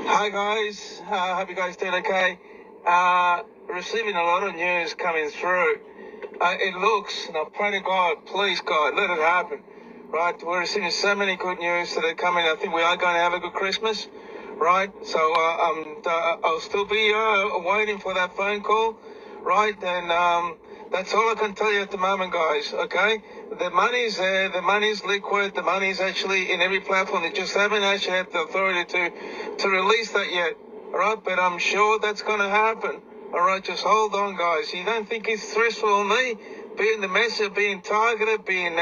Hi guys, hope you guys doing okay. Receiving a lot of news coming through. It looks, and I pray to God, please God, let it happen. Right, we're receiving so many good news that are coming. I think we are going to have a good Christmas. Right, so I'll still be waiting for that phone call. Right, and that's all I can tell you at the moment, guys. Okay, the money's there, the money's liquid, the money's actually in every platform. They just haven't actually had the authority to release that yet. All right, but I'm sure that's going to happen. All right, just hold on, guys. You don't think it's stressful on me? Being the message, being targeted, being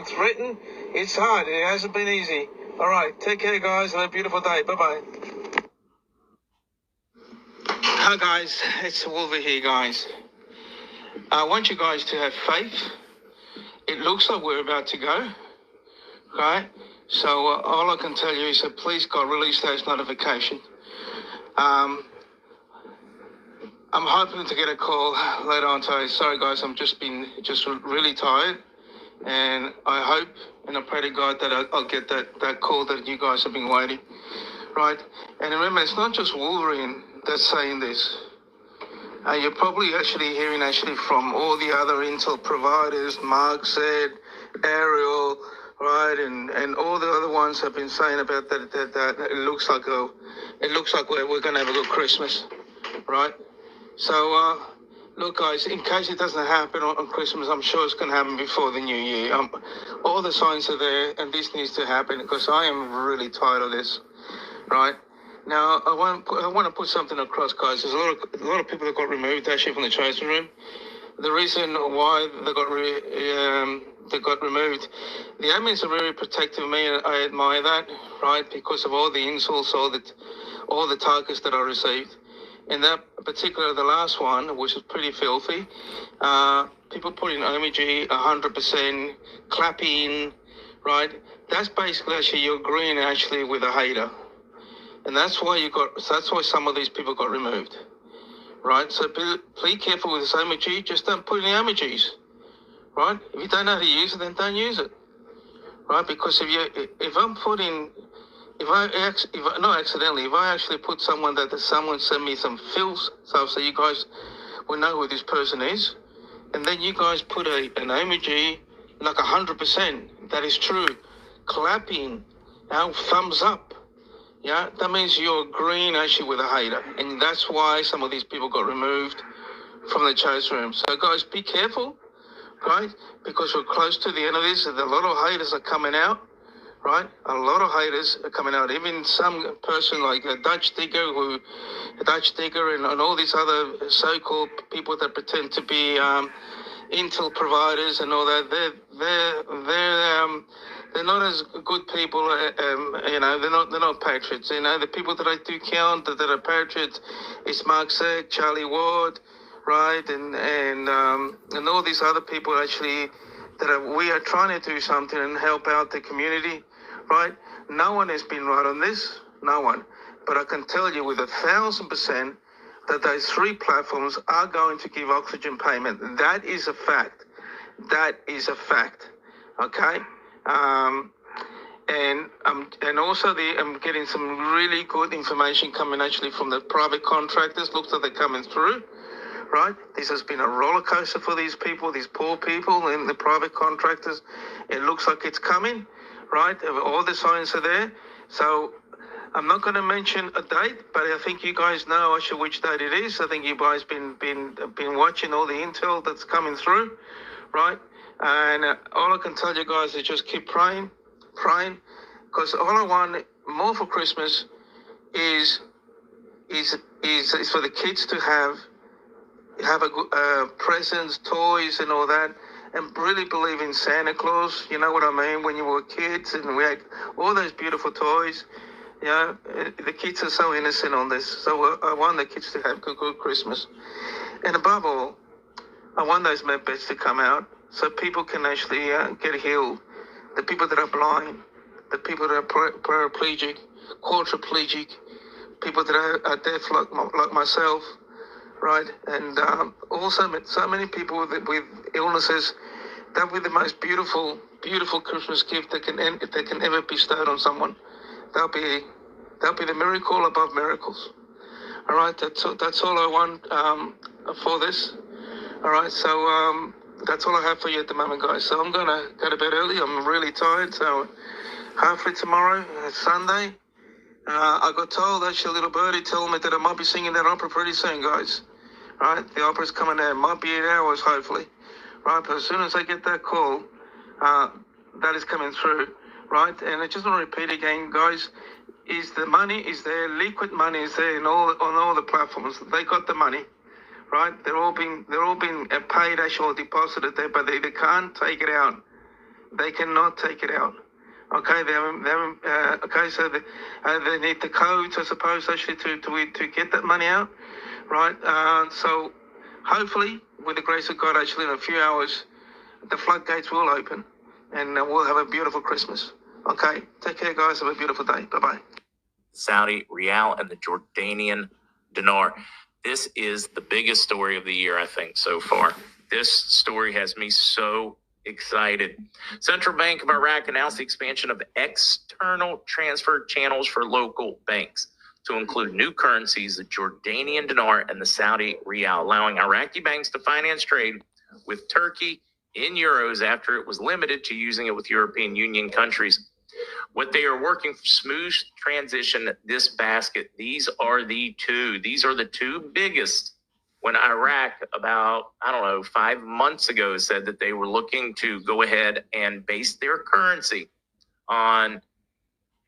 threatened, it's hard. It hasn't been easy. All right, take care, guys. Have a beautiful day. Bye-bye. Hi, guys. It's Wolverine here, guys. I want you guys to have faith. It looks like we're about to go, right? So all I can tell you is that please, God, release those notifications. I'm hoping to get a call later on today. Sorry, guys, I'm just really tired. And I hope and I pray to God that I'll get that call that you guys have been waiting, right? And remember, it's not just Wolverine that's saying this. You're probably actually hearing from all the other intel providers, Mark said, Ariel, right, and all the other ones have been saying about that it looks like we're going to have a good Christmas, right? So look, guys, in case it doesn't happen on Christmas, I'm sure it's going to happen before the new year. All the signs are there, and this needs to happen because I am really tired of this, right? Now, I want to put something across, guys. There's a lot of people that got removed actually from the chosen room. The reason why they got removed, the admins are very protective of me, and I admire that, right? Because of all the insults, all the targets that I received. In that particular, the last one, which is pretty filthy, people put in emoji 100%, clapping, right? That's basically actually you're agreeing actually with a hater. And that's why some of these people got removed, right? So be careful with this emoji. Just don't put any emojis, right? If you don't know how to use it, then don't use it, right? Because if I actually put someone someone send me some filth stuff, so you guys will know who this person is, and then you guys put an emoji like 100%. That is true. Clapping, thumbs up. Yeah, that means you're agreeing actually with a hater. And that's why some of these people got removed from the chosen room. So guys, be careful, right? Because we're close to the end of this. A lot of haters are coming out, right? A lot of haters are coming out. Even some person like a Dutch digger and all these other so-called people that pretend to be intel providers and all that, they're not as good people, they're not patriots. The people that I do count that are patriots is Mark Said, Charlie Ward, right, and all these other people actually we are trying to do something and help out the community, right? No one has been right on this, no one. But I can tell you with 1,000% that those three platforms are going to give oxygen payment. That is a fact. That is a fact. Okay? And also I'm getting some really good information coming actually from the private contractors. Looks like they're coming through, right? This has been a roller coaster for these people, these poor people and the private contractors. It looks like it's coming, right? All the signs are there. So I'm not going to mention a date, but I think you guys know actually which date it is. I think you guys been watching all the intel that's coming through, right? And all I can tell you guys is just keep praying, because all I want more for Christmas is for the kids to have a good presents, toys, and all that, and really believe in Santa Claus. You know what I mean? When you were kids and we had all those beautiful toys. Yeah, the kids are so innocent on this. So I want the kids to have a good Christmas. And above all, I want those medbeds to come out so people can actually get healed. The people that are blind, the people that are paraplegic, quadriplegic, people that are deaf like myself, right? And also so many people with illnesses. That would be the most beautiful Christmas gift that can ever be bestowed on someone. That'll be That'll be the miracle above miracles. All right, that's all I want for this. All right, so that's all I have for you at the moment, guys. So I'm gonna go to bed early. I'm really tired, so hopefully tomorrow, Sunday, I got told, actually, a little birdie told me that I might be singing that opera pretty soon, guys. Right, the opera's coming out. Might be 8 hours, hopefully. Right, but as soon as I get that call, that is coming through. Right, and I just want to repeat again, guys. Is the money is there? Liquid money is there on all the platforms. They got the money, right? They're all being paid, actually deposited there, but they can't take it out. They cannot take it out. Okay, they haven't. Okay, so they need the codes, I suppose, actually to get that money out, right? So hopefully, with the grace of God, actually in a few hours, the floodgates will open, and we'll have a beautiful Christmas. Okay, take care, guys. Have a beautiful day. Bye-bye. Saudi Rial and the Jordanian Dinar. This is the biggest story of the year, I think, so far. This story has me so excited. Central Bank of Iraq announced the expansion of external transfer channels for local banks to include new currencies, the Jordanian Dinar and the Saudi Rial, allowing Iraqi banks to finance trade with Turkey in euros after it was limited to using it with European Union countries. What they are working for smooth transition, this basket, these are the two biggest. When Iraq about, 5 months ago said that they were looking to go ahead and base their currency on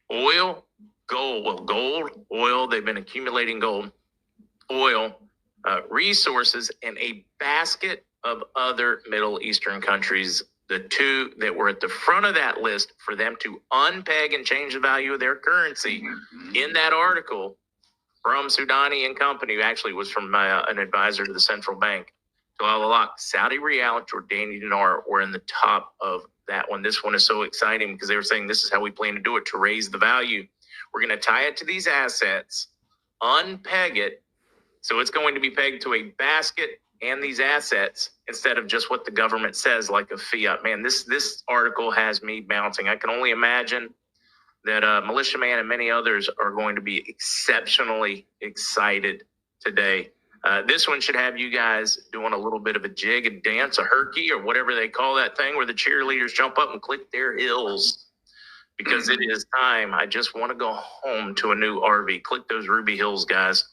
oil, gold, oil, they've been accumulating gold, oil, resources, and a basket of other Middle Eastern countries. The two that were at the front of that list for them to unpeg and change the value of their currency in that article from Sudani and Company, who actually was from an advisor to the central bank, Saudi Rial, Jordanian Dinar were in the top of that one. This one is so exciting because they were saying this is how we plan to do it, to raise the value. We're going to tie it to these assets, unpeg it, so it's going to be pegged to a basket and these assets instead of just what the government says, like a fiat. Man, this article has me bouncing. I can only imagine that Militiaman and many others are going to be exceptionally excited today. This one should have you guys doing a little bit of a jig, a dance, a herky, or whatever they call that thing where the cheerleaders jump up and click their heels, because it is time. I just want to go home to a new RV. Click those Ruby Hills, guys.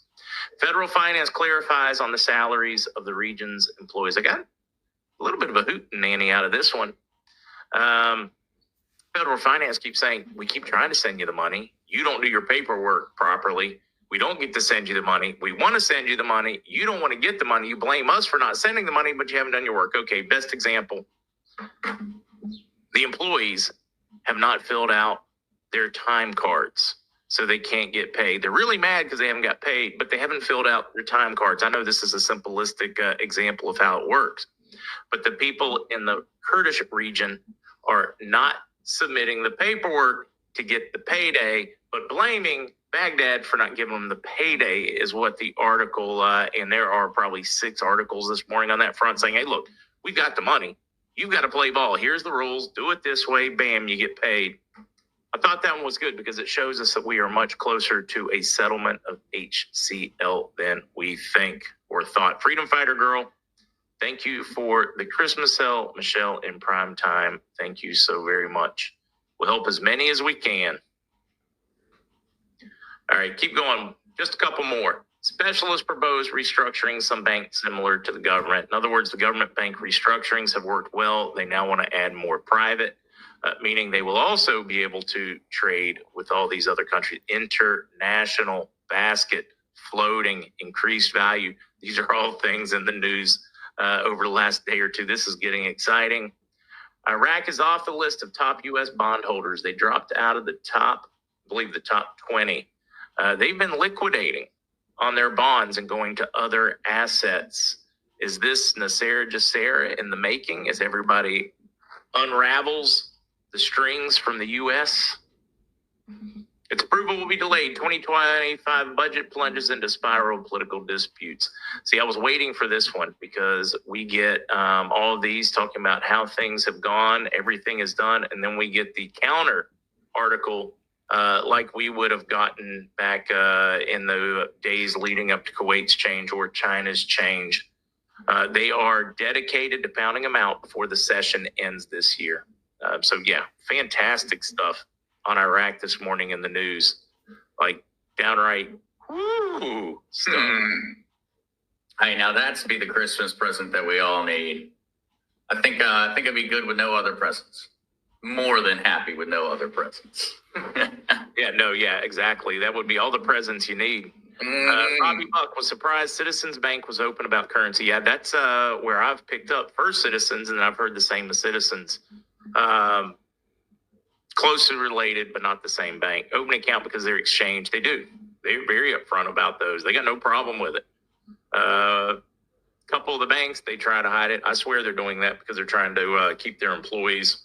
Federal finance clarifies on the salaries of the region's employees. I got a little bit of a hootenanny out of this one. Federal finance keeps saying, we keep trying to send you the money. You don't do your paperwork properly. We don't get to send you the money. We want to send you the money. You don't want to get the money. You blame us for not sending the money, but you haven't done your work. Okay, best example. The employees have not filled out their time cards, so they can't get paid. They're really mad because they haven't got paid, but they haven't filled out their time cards. I know this is a simplistic example of how it works, but the people in the Kurdish region are not submitting the paperwork to get the payday, but blaming Baghdad for not giving them the payday is what the article, and there are probably 6 articles this morning on that front saying, hey, look, we've got the money. You've got to play ball. Here's the rules. Do it this way. Bam, you get paid. I thought that one was good because it shows us that we are much closer to a settlement of HCL than we think or thought. Freedom Fighter Girl, thank you for the Christmas sale. Michelle in prime time, thank you so very much. We'll help as many as we can. All right, keep going. Just a couple more. Specialists propose restructuring some banks similar to the government. In other words, the government bank restructurings have worked well. They now want to add more private, meaning they will also be able to trade with all these other countries. International basket, floating, increased value. These are all things in the news over the last day or two. This is getting exciting. Iraq is off the list of top U.S. bondholders. They dropped out of the top, I believe the top 20. They've been liquidating on their bonds and going to other assets. Is this Nasser Jassera in the making as everybody unravels the strings from the U.S.? Its approval will be delayed. 2025 budget plunges into spiral political disputes. See, I was waiting for this one because we get all of these talking about how things have gone, everything is done, and then we get the counter article like we would have gotten back in the days leading up to Kuwait's change or China's change. They are dedicated to pounding them out before the session ends this year. So yeah, fantastic stuff on Iraq this morning in the news. Like downright woo stuff. Hey, now that's be the Christmas present that we all need. I think it'd be good with no other presents. More than happy with no other presents. Yeah, exactly. That would be all the presents you need. Bobby Buck was surprised Citizens Bank was open about currency. Yeah, that's where I've picked up First Citizens, and I've heard the same with Citizens. Closely related, but not the same bank. Open account because they're exchange. They're very upfront about those. They got no problem with it. Couple of the banks, they try to hide it. I swear they're doing that because they're trying to keep their employees.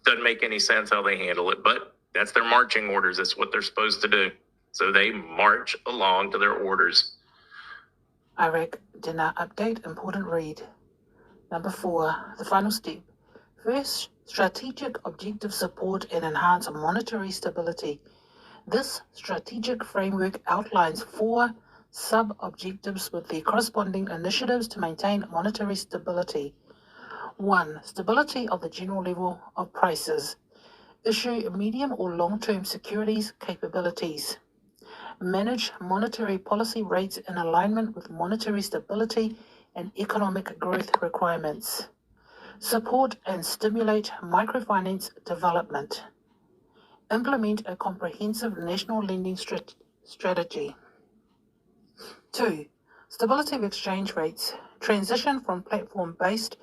Doesn't make any sense how they handle it, but that's their marching orders. That's what they're supposed to do. So they march along to their orders. Iraq Dinar update, important read. Number 4, the final step. First, strategic objective support and enhance monetary stability. This strategic framework outlines 4 sub-objectives with the corresponding initiatives to maintain monetary stability. 1. Stability of the general level of prices. Issue medium or long-term securities capabilities. Manage monetary policy rates in alignment with monetary stability and economic growth requirements. Support and stimulate microfinance development. Implement a comprehensive national lending strategy. 2. Stability of exchange rates. Transition from platform-based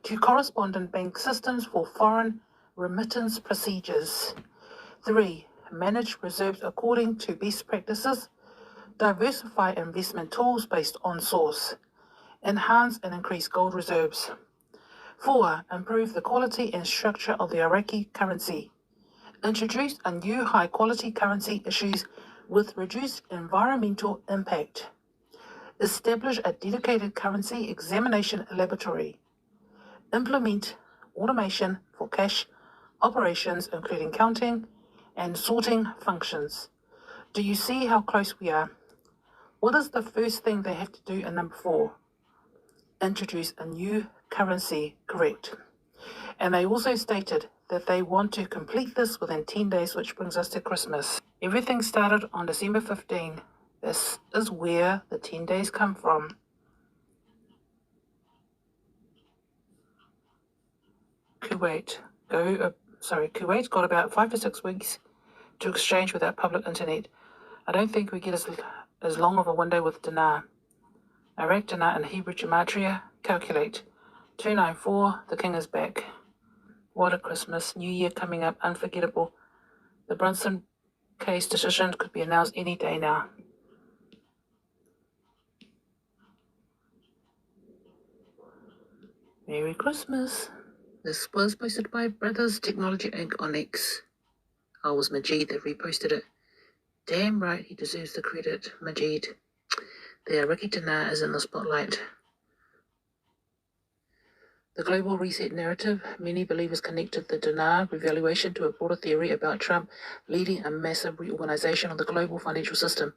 to correspondent bank systems for foreign remittance procedures. 3. Manage reserves according to best practices. Diversify investment tools based on source. Enhance and increase gold reserves. 4. Improve the quality and structure of the Iraqi currency. Introduce a new high-quality currency issues with reduced environmental impact. Establish a dedicated currency examination laboratory. Implement automation for cash operations, including counting and sorting functions. Do you see how close we are? What is the first thing they have to do in number 4? Introduce a new currency, correct. And they also stated that they want to complete this within 10 days, which brings us to Christmas. Everything started on December 15. This is where the 10 days come from. Kuwait got about 5 to 6 weeks to exchange without public internet. I don't think we get as long of a window with Dinar. Iraq Dinar and Hebrew Gematria, calculate. 294, the king is back. What a Christmas, New Year coming up, unforgettable. The Brunson case decision could be announced any day now. Merry Christmas. This was posted by Brothers Technology Inc. on X. I was Majid that reposted it. Damn right, he deserves the credit, Majid. The Iraqi Dinar is in the spotlight. The global reset narrative, many believers connected the Dinar revaluation to a broader theory about Trump leading a massive reorganization of the global financial system.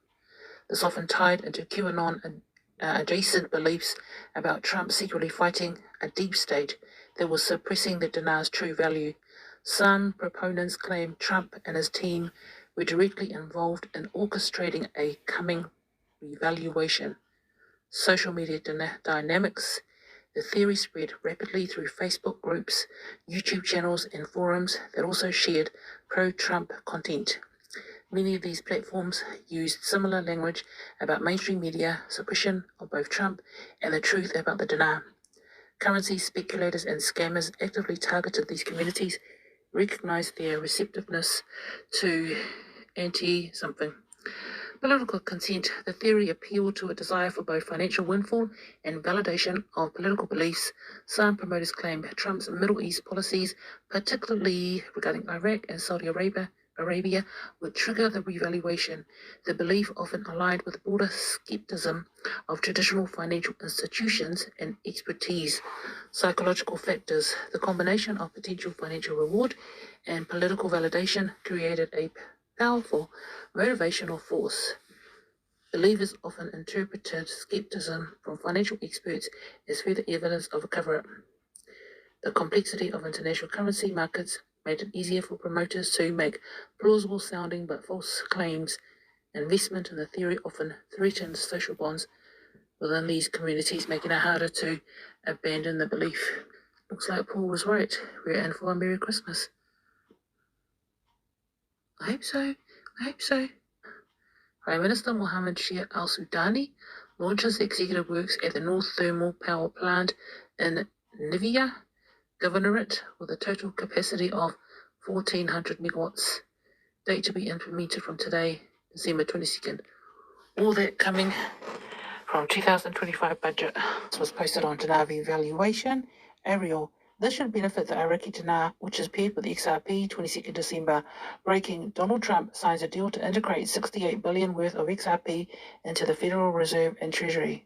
This often tied into QAnon adjacent beliefs about Trump secretly fighting a deep state that was suppressing the Dinar's true value. Some proponents claim Trump and his team were directly involved in orchestrating a coming revaluation. Social media dynamics. The theory spread rapidly through Facebook groups, YouTube channels, and forums that also shared pro-Trump content. Many of these platforms used similar language about mainstream media, suppression of both Trump and the truth about the Dinar. Currency speculators and scammers actively targeted these communities, recognized their receptiveness to anti-something. Political consent. The theory appealed to a desire for both financial windfall and validation of political beliefs. Some promoters claim Trump's Middle East policies, particularly regarding Iraq and Saudi Arabia, Arabia would trigger the revaluation, the belief often aligned with broader skepticism of traditional financial institutions and expertise. Psychological factors, the combination of potential financial reward and political validation created a powerful motivational force. Believers often interpreted skepticism from financial experts as further evidence of a cover-up. The complexity of international currency markets made it easier for promoters to make plausible sounding but false claims. Investment in the theory often threatened social bonds within these communities, making it harder to abandon the belief. Looks like Paul was right. We're in for a Merry Christmas. I hope so. Prime Minister Mohammed Shia al-Sudani launches executive works at the North Thermal Power Plant in Nivea Governorate with a total capacity of 1,400 megawatts. Date to be implemented from today, December 22nd. All that coming from 2025 budget. This was posted on Dinar Evaluation. Ariel. This should benefit the Iraqi dinar, which is paired with XRP 22nd December. Breaking, Donald Trump signs a deal to integrate $68 billion worth of XRP into the Federal Reserve and Treasury.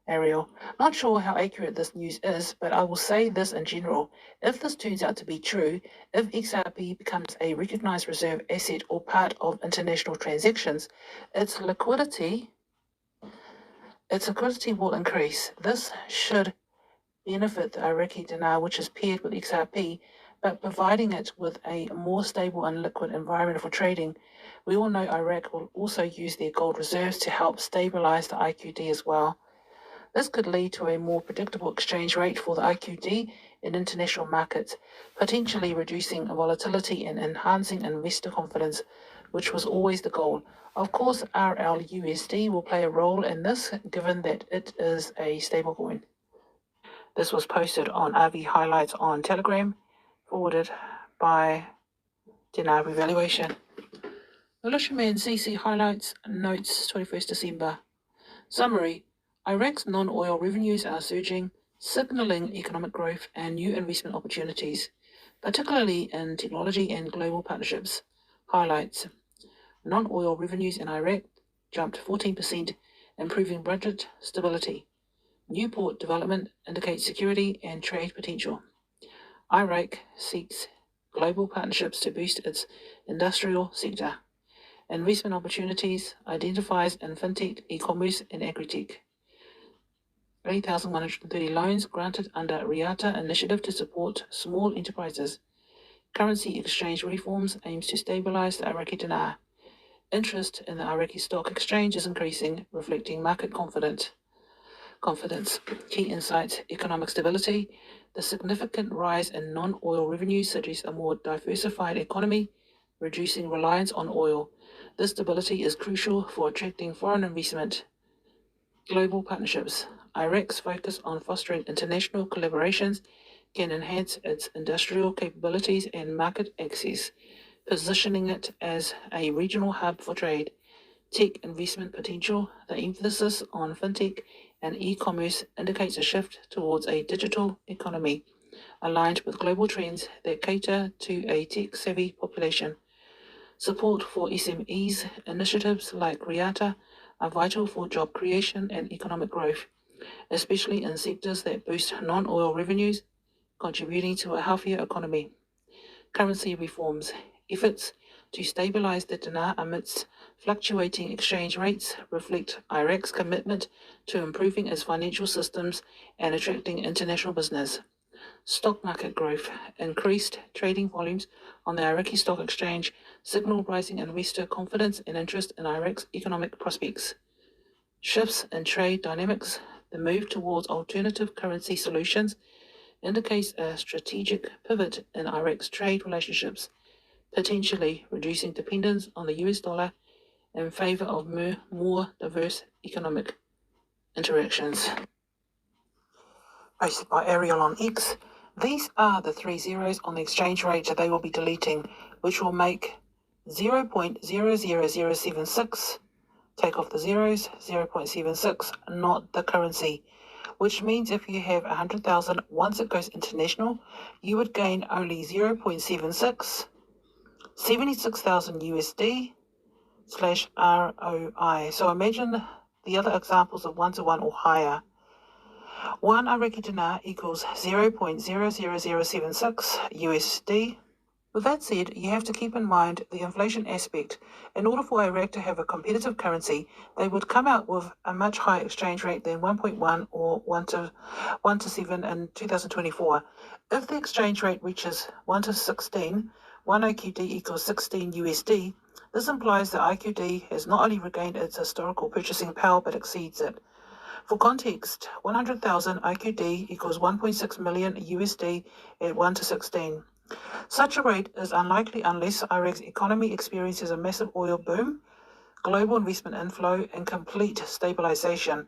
Ariel. Not sure how accurate this news is, but I will say this in general. If this turns out to be true, if XRP becomes a recognized reserve asset or part of international transactions, its liquidity will increase. This should benefit the Iraqi dinar, which is paired with XRP, but providing it with a more stable and liquid environment for trading. We all know Iraq will also use their gold reserves to help stabilize the IQD as well. This could lead to a more predictable exchange rate for the IQD in international markets, potentially reducing volatility and enhancing investor confidence, which was always the goal. Of course, RLUSD will play a role in this, given that it is a stablecoin. This was posted on RV Highlights on Telegram, forwarded by Dinar Evaluation. Militiaman CC Highlights Notes 21st December. Summary. Iraq's non-oil revenues are surging, signaling economic growth and new investment opportunities, particularly in technology and global partnerships. Highlights. Non-oil revenues in Iraq jumped 14%, improving budget stability. New port development indicates security and trade potential. Iraq seeks global partnerships to boost its industrial sector. Investment opportunities identifies in fintech, e-commerce, and agri-tech. 8,130 loans granted under RIATA initiative to support small enterprises. Currency exchange reforms aims to stabilize the Iraqi dinar. Interest in the Iraqi stock exchange is increasing, reflecting market confidence. Key insights: economic stability. The significant rise in non-oil revenues suggests a more diversified economy, reducing reliance on oil. This stability is crucial for attracting foreign investment. Global partnerships. Iraq's focus on fostering international collaborations can enhance its industrial capabilities and market access, positioning it as a regional hub for trade. Tech investment potential. The emphasis on fintech and e-commerce indicates a shift towards a digital economy, aligned with global trends that cater to a tech-savvy population. Support for SMEs initiatives like RIATA are vital for job creation and economic growth, especially in sectors that boost non-oil revenues, contributing to a healthier economy. Currency reforms. Efforts to stabilize the dinar amidst fluctuating exchange rates reflect Iraq's commitment to improving its financial systems and attracting international business. Stock market growth. Increased trading volumes on the Iraqi stock exchange signal rising investor confidence and interest in Iraq's economic prospects. Shifts in trade dynamics. The move towards alternative currency solutions indicates a strategic pivot in Iraq's trade relationships, potentially reducing dependence on the US dollar in favor of more diverse economic interactions. Posted by Ariel on X. These are the 3 zeros on the exchange rate that they will be deleting, which will make 0.00076, take off the zeros, 0.76, not the currency, which means if you have 100,000, once it goes international, you would gain only 0.76 76,000 USD slash ROI. So imagine the other examples of 1-to-1 or higher. 1 Iraqi dinar equals 0.00076 USD. With that said, you have to keep in mind the inflation aspect. In order for Iraq to have a competitive currency, they would come out with a much higher exchange rate than 1.1 or 1 to 7 in 2024. If the exchange rate reaches 1 to 16, 1 IQD equals 16 USD, this implies that IQD has not only regained its historical purchasing power but exceeds it. For context, 100,000 IQD equals 1.6 million USD at 1 to 16. Such a rate is unlikely unless Iraq's economy experiences a massive oil boom, global investment inflow, and complete stabilization.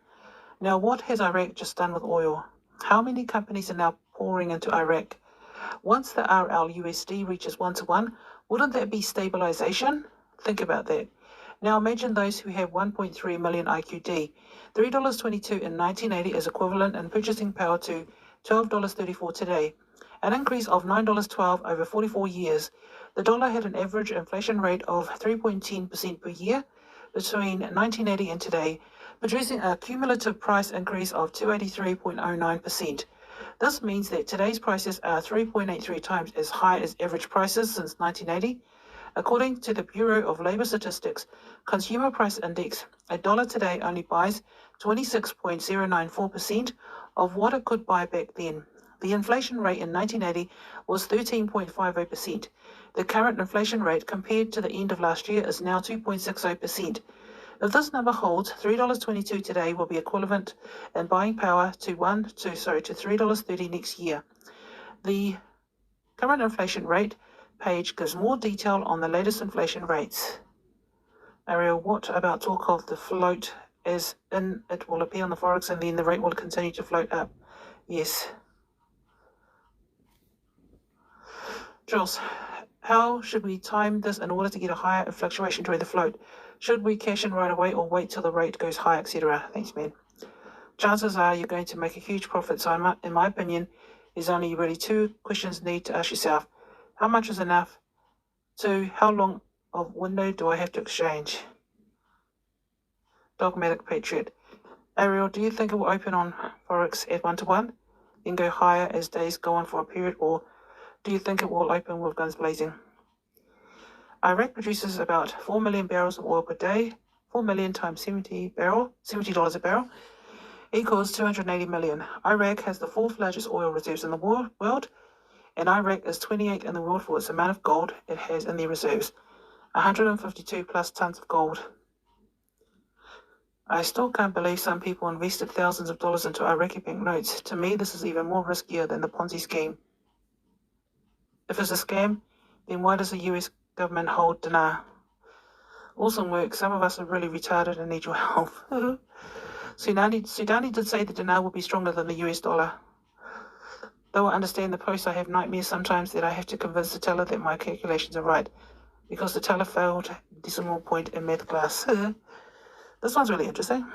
Now, what has Iraq just done with oil? How many companies are now pouring into Iraq? Once the RL USD reaches 1-to-1, wouldn't that be stabilization? Think about that. Now imagine those who have 1.3 million IQD. $3.22 in 1980 is equivalent in purchasing power to $12.34 today, an increase of $9.12 over 44 years. The dollar had an average inflation rate of 3.10% per year between 1980 and today, producing a cumulative price increase of 283.09%. This means that today's prices are 3.83 times as high as average prices since 1980. According to the Bureau of Labor Statistics Consumer Price Index, a dollar today only buys 26.094% of what it could buy back then. The inflation rate in 1980 was 13.50%. The current inflation rate compared to the end of last year is now 2.60%. If this number holds, $3.22 today will be equivalent in buying power to $3.30 next year. The current inflation rate page gives more detail on the latest inflation rates. Ariel, what about talk of the float as in it will appear on the Forex and then the rate will continue to float up? Yes. Jules, how should we time this in order to get a higher fluctuation during the float? Should we cash in right away or wait till the rate goes high, etc.? Thanks, man. Chances are you're going to make a huge profit. So in my opinion, there's only really two questions you need to ask yourself. How much is enough? 2, how long of window do I have to exchange? Dogmatic Patriot. Ariel, do you think it will open on Forex at 1-to-1, then go higher as days go on for a period, or do you think it will open with guns blazing? Iraq produces about 4 million barrels of oil per day. 4 million times $70 a barrel equals 280 million. Iraq has the 4th largest oil reserves in the world, and Iraq is 28th in the world for its amount of gold it has in their reserves, 152 plus tons of gold. I still can't believe some people invested thousands of dollars into Iraqi banknotes. To me, this is even more riskier than the Ponzi scheme. If it's a scam, then why does the US government hold Dinar? Awesome work. Some of us are really retarded and need your help. Sudani did say the Dinar will be stronger than the US dollar. Though I understand the post, I have nightmares sometimes that I have to convince the teller that my calculations are right, because the teller failed decimal point in math class. This one's really interesting.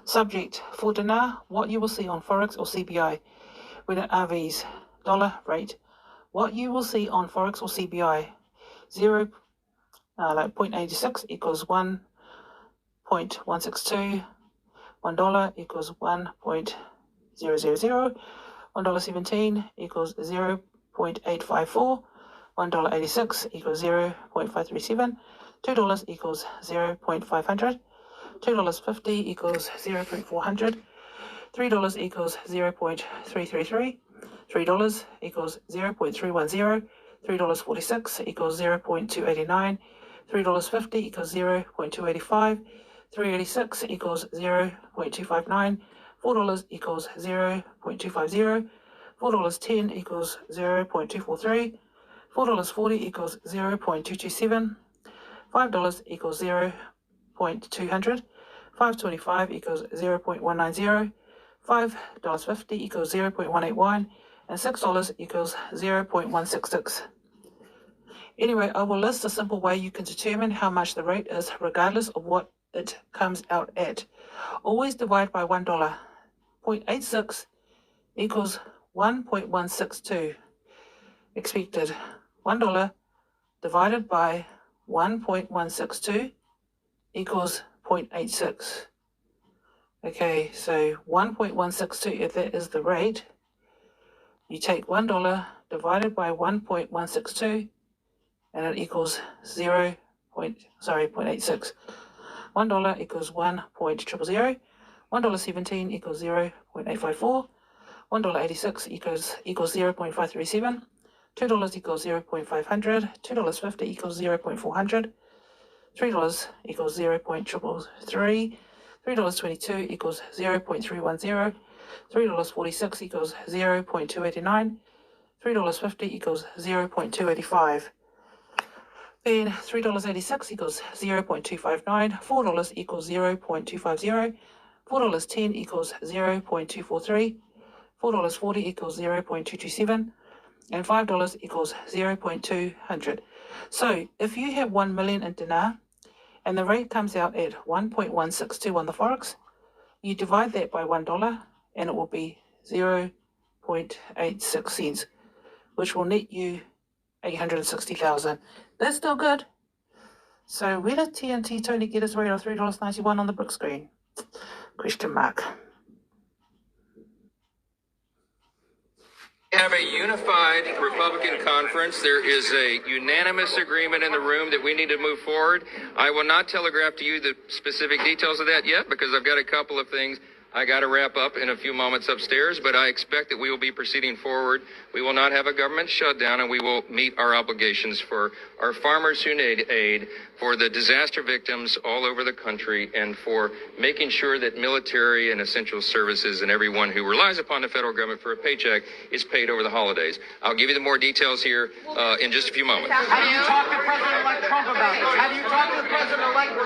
Subject: for Dinar, what you will see on Forex or CBI when it RVs. Dollar rate: what you will see on Forex or CBI. 0.86 equals 1.162. $1 equals 1.000. $1.17 equals 0.854. $1.86 equals 0.537. $2 equals 0.500. $2.50 equals 0.400. $3 equals 0.333. $3 equals 0.310. $3.46 equals 0.289. $3.50 equals 0.285. $3.86 equals 0.259. $4 equals 0.250. $4.10 equals 0.243. $4.40 equals 0.227. $5 equals 0.200. $5.25 equals 0.190. $5.50 equals 0.181. And $6 equals 0.166. Anyway, I will list a simple way you can determine how much the rate is regardless of what it comes out at. Always divide by $1. 0.86 equals 1.162 expected. $1 divided by 1.162 equals 0.86. Okay, so 1.162, if that is the rate, you take $1 divided by 1.162, and it equals 0.86. $1 equals 1.000. $1.17 equals 0.854. $1.86 equals 0.537. $2 equals 0.500. $2.50 equals 0.400. $3 equals 0.333. $3.22 equals 0.310. $3.46 equals 0.289. $3.50 equals 0.285. Then $3.86 equals 0.259. $4 equals 0.250. $4.10 equals 0.243. $4.40 equals 0.227. And $5 equals 0.200. So if you have 1 million in dinar and the rate comes out at 1.162 on the Forex, you divide that by $1 and it will be 0.86 cents, which will net you 860,000. That's still good. So where did TNT Tony get his rate of $3.91 on the brick screen? Question mark. Have a unified Republican conference. There is a unanimous agreement in the room that we need to move forward. I will not telegraph to you the specific details of that yet because I've got a couple of things I got to wrap up in a few moments upstairs, but I expect that we will be proceeding forward. We will not have a government shutdown, and we will meet our obligations for our farmers who need aid, for the disaster victims all over the country, and for making sure that military and essential services and everyone who relies upon the federal government for a paycheck is paid over the holidays. I'll give you the more details here in just a few moments. Have you talked to President-elect Trump about this? Have you talked to the President-elect?